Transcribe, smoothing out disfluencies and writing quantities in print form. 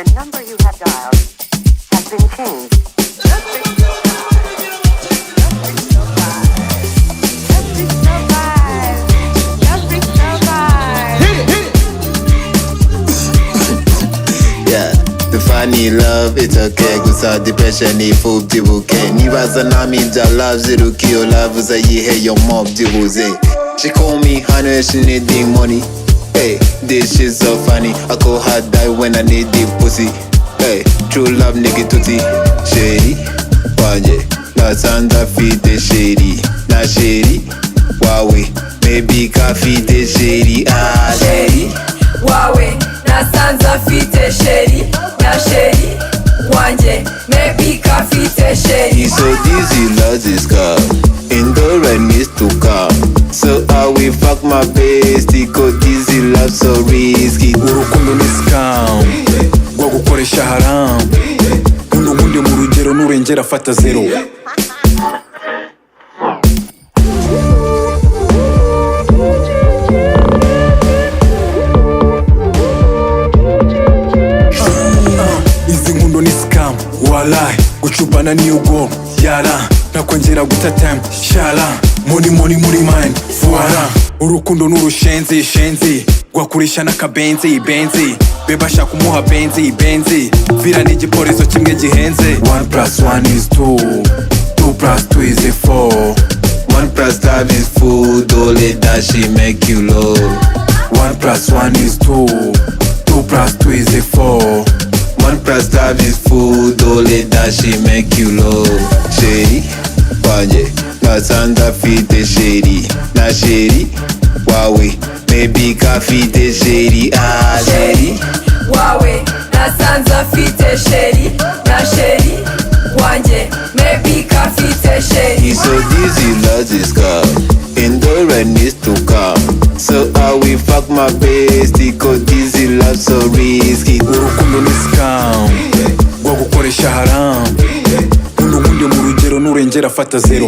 The number you have dialed has been changed. Funny love, it's okay. Gusa depression ifu byibuke. Nibaza nami bya love ziruki yo love uzayihe yo mob byibuze. She call me honey, she needing money. Hey, this shit so funny. I call her die when I need the pussy. Hey, true love nigga tutti. Shady, wanje, that's under feet the shady. Not shady, Wawe, maybe coffee the shady. Ah, shady, Wawe, nasanza fite shady. Na shady, wanje, maybe coffee te shady. So dizzy loves his car. Indora needs to come. So I will fuck my bestie. Cause dizzy love so risky. Urukundo ni scam gwa gukoresha haram. Undi mu rugero nurengera fata zero. Walai, gucubana niyo go yara nakongera guta time shala money muri mind fuara urukundo n'urushenzi shenzi gwakurisha nakabenzi benzi beba shaka umuha benzi vira n'igipolizo kimwe gihenze 1+1 is 2 2+2 is 4 1+ love is food, only that she make you low. 1+1 is 2 2+2 is 4 1+ love is food, only that she make you low. Shady, wanje, that's under feet the shady. Not shady, Wawe, maybe coffee the shady. Ah, shady, Wawe, nasanza fite shady. Na shady, wanje, maybe coffee te shady. So dizzy loves his car. Indora needs to come. So I will fuck my bestie. Cause dizzy love so risky. Urukundo ni scam gwa gukoresha haram. Undi mu rugero nurengera fata zero.